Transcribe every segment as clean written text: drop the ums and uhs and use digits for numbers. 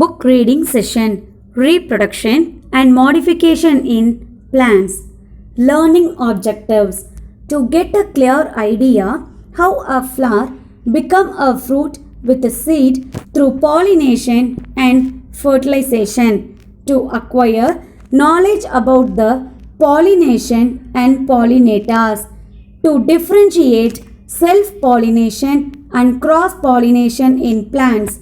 Book reading session, reproduction and modification in plants. Learning objectives. To get a clear idea how a flower become a fruit with a seed through pollination and fertilization. To acquire knowledge about the pollination and pollinators. To differentiate self-pollination and cross-pollination in plants.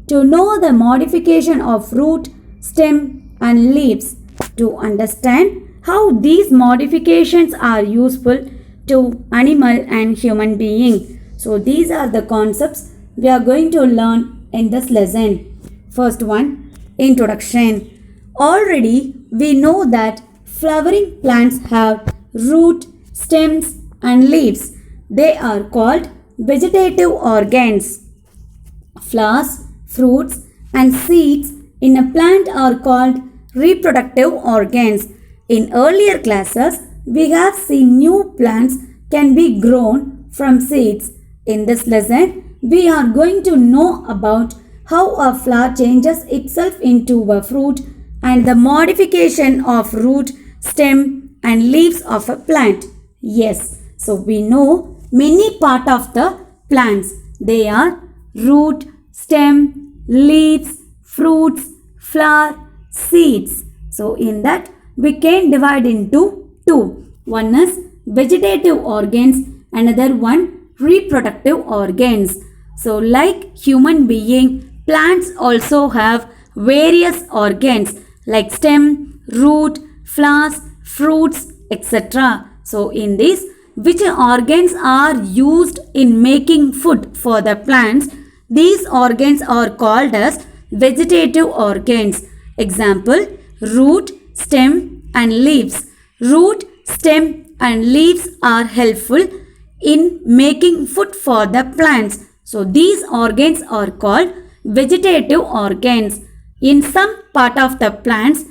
To know the modification of root, stem and leaves. To understand how these modifications are useful to animal and human being. So these are the concepts we are going to learn in this lesson. First one, introduction. Already we know that flowering plants have root, stems and leaves. They are called vegetative organs. Flowers, fruits and seeds in a plant are called reproductive organs. In earlier classes, we have seen new plants can be grown from seeds. In this lesson, we are going to know about how a flower changes itself into a fruit and the modification of root, stem and leaves of a plant. Yes, so we know many part of the plants. They are root, stem, leaves, fruits, flower, seeds. So in that we can divide into two. One is vegetative organs, another one reproductive organs. So like human being, plants also have various organs like stem, root, flowers, fruits, etc. So in this, which organs are used in making food for the plants? These organs are called as vegetative organs. Example, root, stem and leaves. Root, stem and leaves are helpful in making food for the plants. So these organs are called vegetative organs. In some part of the plants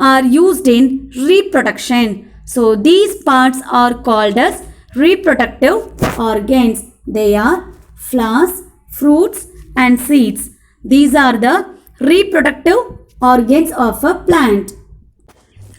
are used in reproduction. So these parts are called as reproductive organs. They are flowers, fruits and seeds. These are the reproductive organs of a plant.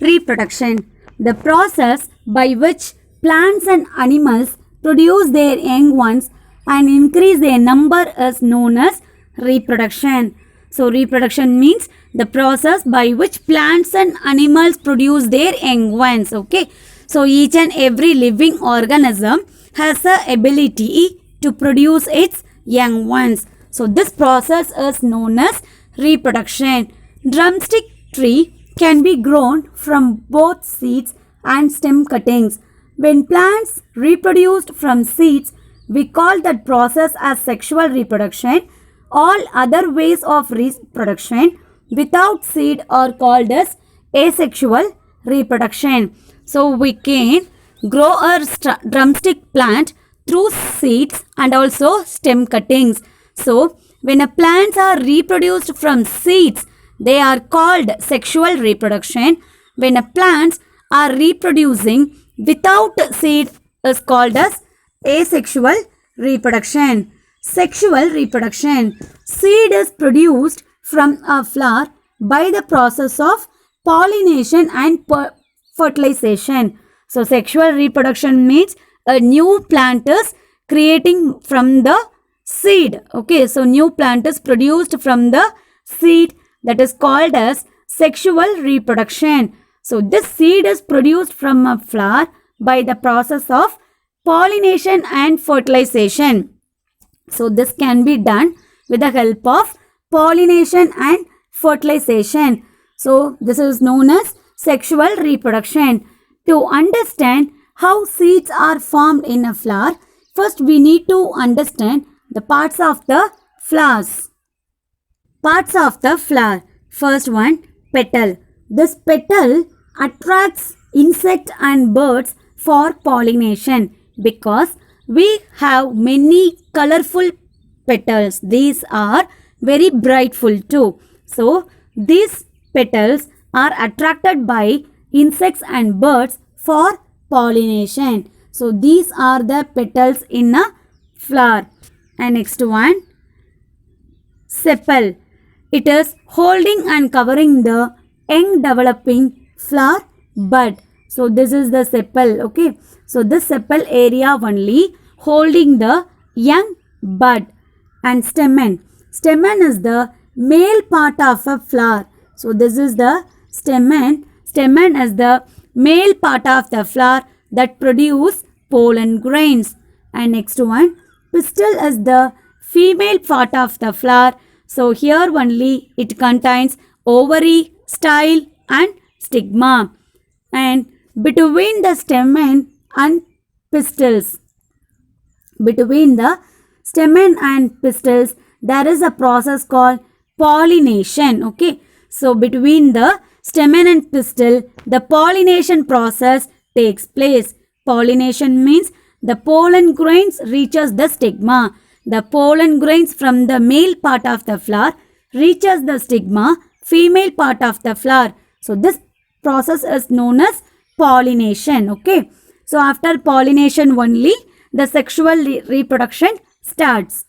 Reproduction. The process by which plants and animals produce their young ones and increase their number is known as reproduction. So reproduction means the process by which plants and animals produce their young ones. Okay. So each and every living organism has the ability to produce its young ones. So this process is known as reproduction. Drumstick tree can be grown from both seeds and stem cuttings. When plants reproduced from seeds, we call that process as sexual reproduction. All other ways of reproduction without seed are called as asexual reproduction. So we can grow a drumstick plant through seeds and also stem cuttings. So when a plants are reproduced from seeds, they are called sexual reproduction. When a plants are reproducing without seed is called as asexual reproduction. Sexual reproduction. Seed is produced from a flower by the process of pollination and fertilization. So sexual reproduction means a new plant is creating from the seed. Okay, so new plant is produced from the seed, that is called as sexual reproduction. So this seed is produced from a flower by the process of pollination and fertilization. So this can be done with the help of pollination and fertilization. So this is known as sexual reproduction. To understand how seeds are formed in a flower, first we need to understand the parts of the flowers. Parts of the flower. First one, petal. This petal attracts insects and birds for pollination because we have many colorful petals. These are very brightful too. So these petals are attracted by insects and birds for pollination. So these are the petals in a flower. And next one, sepal. It is holding and covering the young developing flower bud. So this is the sepal. Okay. So this sepal area only holding the young bud. And stamen. Stamen is the male part of a flower. So this is the stamen. Stamen is the male part of the flower that produce pollen grains. And next one, pistil is the female part of the flower. So here only it contains ovary, style and stigma. And between the stamen and pistils, between the stamen and pistils, there is a process called pollination. Okay. So between the stamen and pistil, the pollination process takes place. Pollination means the pollen grains reaches the stigma. The pollen grains from the male part of the flower reaches the stigma, female part of the flower. So this process is known as pollination. Okay. So after pollination only the sexual reproduction starts.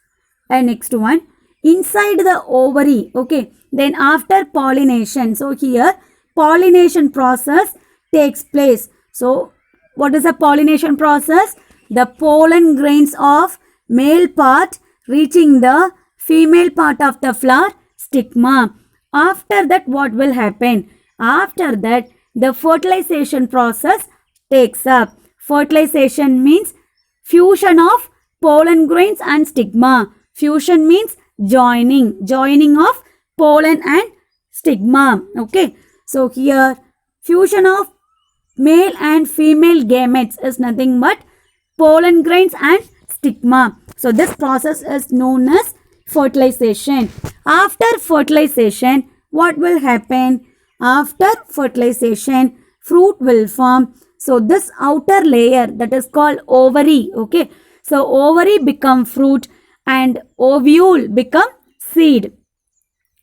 And next one, inside the ovary. Okay. Then after pollination, so here pollination process takes place. So what is the pollination process? The pollen grains of male part reaching the female part of the flower stigma. After that what will happen? After that the fertilization process takes up. Fertilization means fusion of pollen grains and stigma. Fusion means joining of pollen and stigma. Okay. So here fusion of male and female gametes is nothing but pollen grains and stigma. So this process is known as fertilization. After fertilization, what will happen? After fertilization, fruit will form. So this outer layer that is called ovary. Okay. So ovary become fruit and ovule become seed.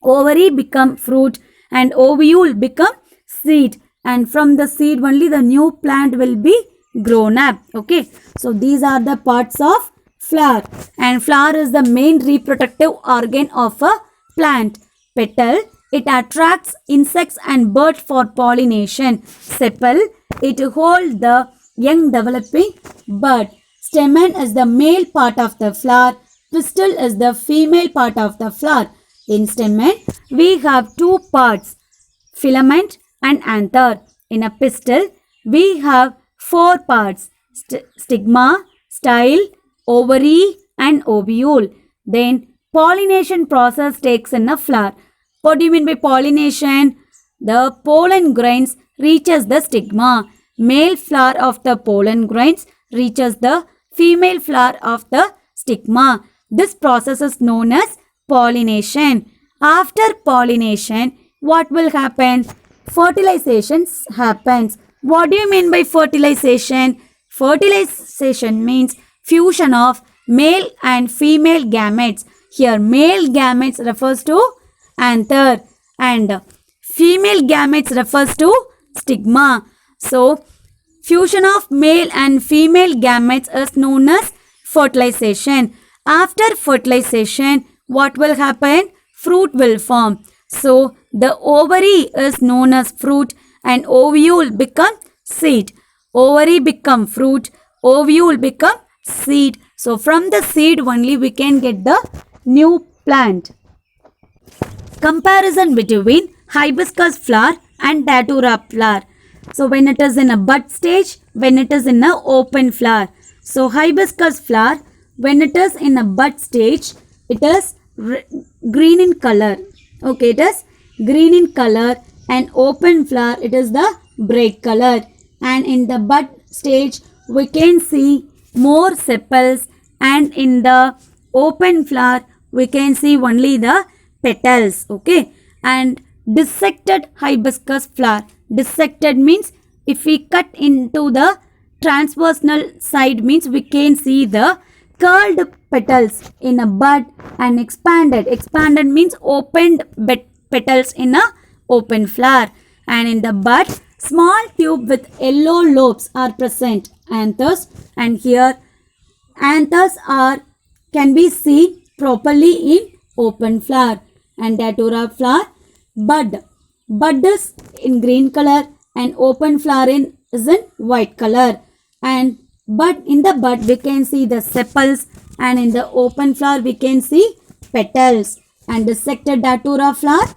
Ovary become fruit and ovule become seed. And from the seed only the new plant will be grown up. Okay. So these are the parts of flower. And flower is the main reproductive organ of a plant. Petal, it attracts insects and birds for pollination. Sepal, it holds the young developing bud. Stamen is the male part of the flower. Pistil is the female part of the flower. In stamen, we have two parts, filament and anther. In a pistil, we have four parts, stigma, style, ovary and ovule. Then pollination process takes in a flower. What do you mean by pollination? The pollen grains reaches the stigma. Male flower of the pollen grains reaches the female flower of the stigma. This process is known as pollination. After pollination, what will happen? Fertilization happens. What do you mean by fertilization? Fertilization means fusion of male and female gametes. Here male gametes refers to anther and female gametes refers to stigma. So fusion of male and female gametes is known as fertilization. After fertilization, what will happen? Fruit will form. So the ovary is known as fruit and ovule become seed. Ovary become fruit, ovule become seed. So from the seed only we can get the new plant. Comparison between hibiscus flower and datura flower. So when it is in a bud stage, when it is in a open flower. So hibiscus flower, when it is in a bud stage, it is green in color. Okay, it is green in color, and open flower, it is the bright color. And in the bud stage, we can see more sepals, and in the open flower, we can see only the petals. Okay, and dissected hibiscus flower. Dissected means if we cut into the transversal side means we can see the curled petals in a bud, and expanded. Expanded means opened petals in a open flower. And in the bud, small tube with yellow lobes are present, anthers, and here anthers can be seen properly in open flower. and datura flower. Bud. Bud is in green color and open flower is in white color. And bud, in the bud we can see the sepals, and in the open flower we can see petals. And the sector datura flower,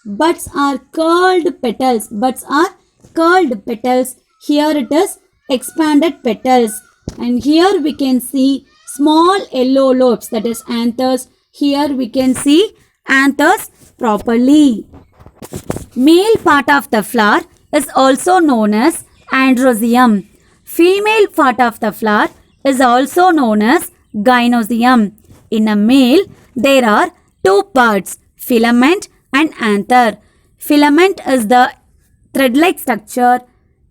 buds are curled petals. Buds are curled petals. Here it is expanded petals. And here we can see small yellow lobes, that is anthers. Here we can see anthers properly. Male part of the flower is also known as androecium. Female part of the flower is also known as gynoecium. In a male, there are two parts, filament and anther. Filament is the thread-like structure.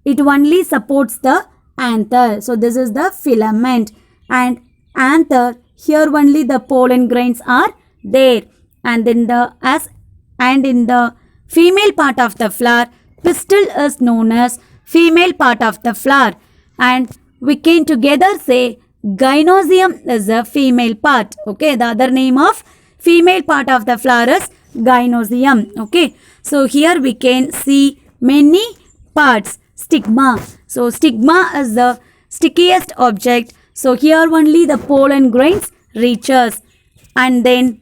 It only supports the anther. So this is the filament. And anther, here only the pollen grains are there. And in the female part of the flower, pistil is known as female part of the flower. And we can together say gynoecium is the female part. Okay, the other name of female part of the flower is gynoecium. Okay, so here we can see many parts. Stigma. So stigma is the stickiest object. So here only the pollen grains reaches. And then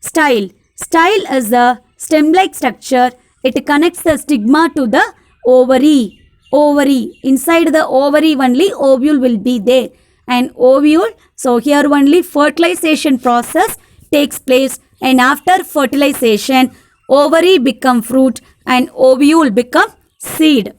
style. Style is the stem-like structure. It connects the stigma to the ovary. Ovary. Inside the ovary only ovule will be there. And ovule, so here only fertilization process takes place. And after fertilization, ovary become fruit and ovule become seed.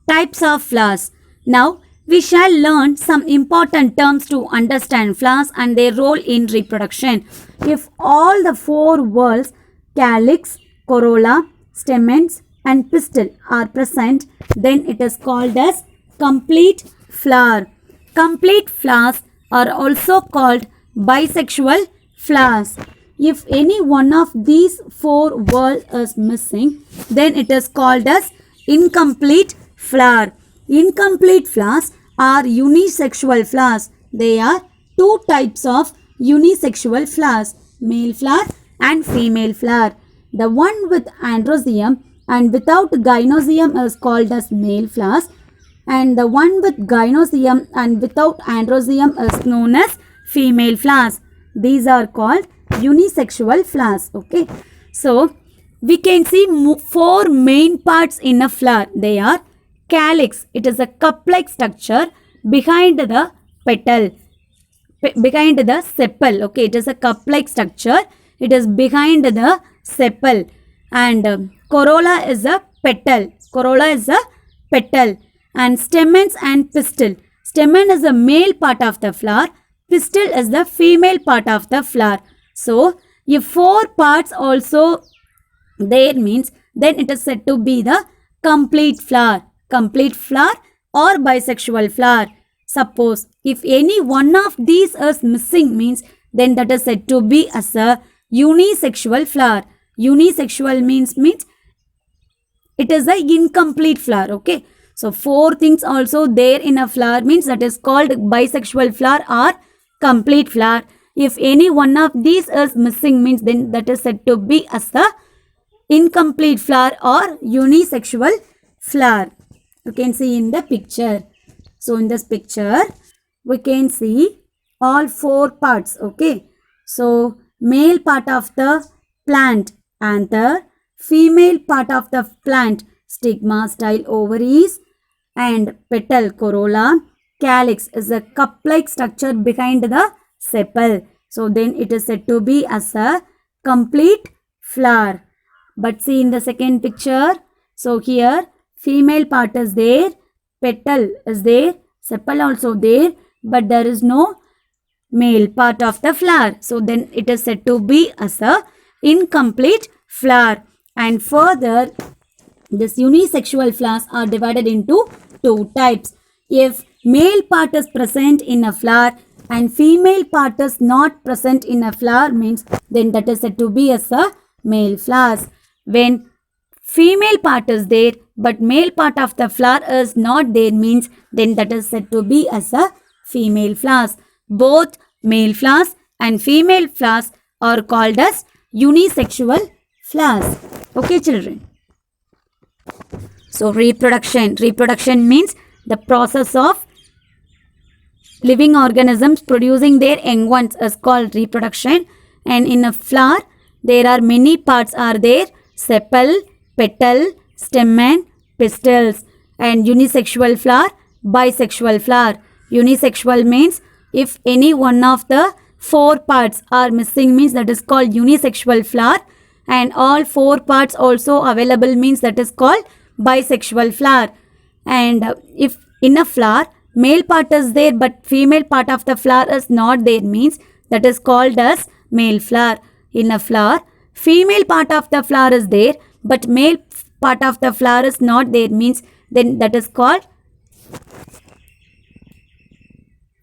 Types of flowers. Now, we shall learn some important terms to understand flowers and their role in reproduction. If all the four whorls, calyx, corolla, stamens and pistil are present, then it is called as complete flower. Complete flowers are also called bisexual flowers. If any one of these four whorls is missing, then it is called as incomplete flower. Incomplete flowers are unisexual flowers. There are two types of unisexual flowers, male flower and female flower. The one with androecium and without gynoecium is called as male flowers, and the one with gynoecium and without androecium is known as female flowers. These are called unisexual flowers. Okay, so we can see four main parts in a flower. They are calyx. It is a cup-like structure behind the petal, behind the sepal. Okay, it is a cup-like structure. It is behind the sepal. And corolla is a petal. Corolla is a petal. And stamens and pistil. Stamen is the male part of the flower. Pistil is the female part of the flower. So, if four parts also there means, then it is said to be the complete flower. Complete flower or bisexual flower. Suppose if any one of these is missing means, then that is said to be as a unisexual flower. Unisexual means it is a incomplete flower. Okay, so four things also there in a flower means that is called bisexual flower or complete flower. If any one of these is missing means, then that is said to be as a incomplete flower or unisexual flower. You can see in the picture. So in this picture we can see all four parts. Okay, so male part of the plant anther, female part of the plant stigma, style, ovaries, and petal, corolla. Calyx is a cup-like structure behind the sepal. So then it is said to be as a complete flower. But see in the second picture, so here female part is there, petal is there, sepal also there, but there is no male part of the flower. So then it is said to be as a incomplete flower. And further, this unisexual flowers are divided into two types. If male part is present in a flower and female part is not present in a flower means, then that is said to be as a male flowers. When female part is there but male part of the flower is not there means, then that is said to be as a female flowers. Both male flowers and female flowers are called as unisexual flowers. Okay, children. So reproduction. Reproduction means the process of living organisms producing their young ones is called reproduction. And in a flower, there are many parts are there: sepal, petal, stamen, pistils. And unisexual flower, bisexual flower. Unisexual means if any one of the 4 parts are missing means that is called unisexual flower, and all 4 parts also available means that is called bisexual flower. And if in a flower male part is there but female part of the flower is not there means that is called as male flower. In a flower female part of the flower is there but male part of the flower is not there means then that is called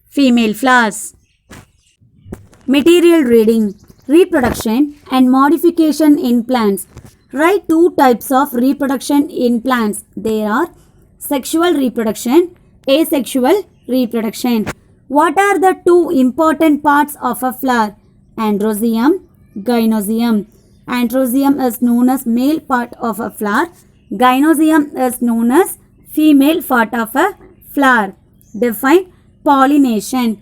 female flowers. Material reading. Reproduction and modification in plants. Write 2 types of reproduction in plants. There are sexual reproduction, asexual reproduction. What are the 2 important parts of a flower? Androecium, gynoecium. Androecium is known as male part of a flower. Gynoecium is known as female part of a flower. Define pollination.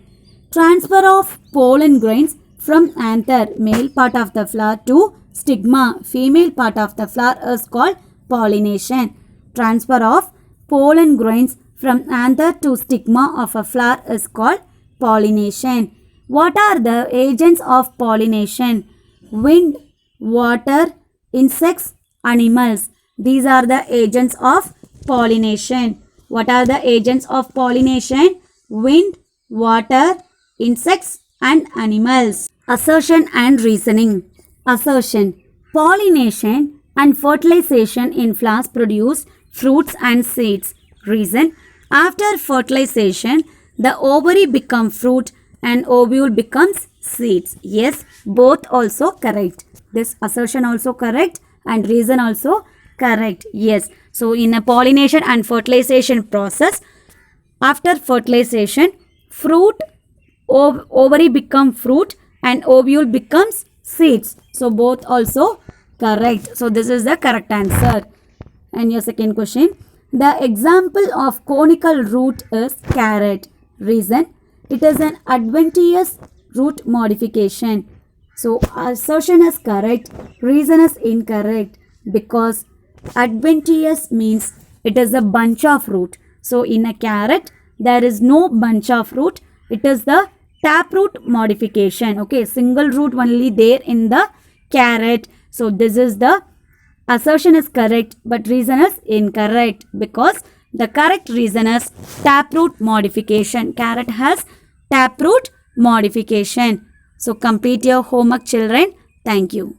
Transfer of pollen grains from anther, male part of the flower, to stigma, female part of the flower is called pollination. Transfer of pollen grains from anther to stigma of a flower is called pollination. What are the agents of pollination? Wind, water, insects, animals. These are the agents of pollination. What are the agents of pollination? Wind, water, insects and animals. Assertion and reasoning. Assertion. Pollination and fertilization in flowers produce fruits and seeds. Reason. After fertilization, the ovary becomes fruit and ovule becomes seeds. Yes, both also correct. This assertion also correct and reason also correct. Yes. So, in a pollination and fertilization process, after fertilization, fruit, ovary become fruit and ovule becomes seeds. So, both also correct. So, this is the correct answer. And your second question. The example of conical root is carrot. Reason. It is an adventitious root modification. So, assertion is correct. Reason is incorrect because adventitious means it is a bunch of root. So, in a carrot, there is no bunch of root. It is the taproot modification. Okay, single root only there in the carrot. So, this is the assertion is correct but reason is incorrect because the correct reason is taproot modification. Carrot has taproot modification. So, complete your homework, children. Thank you.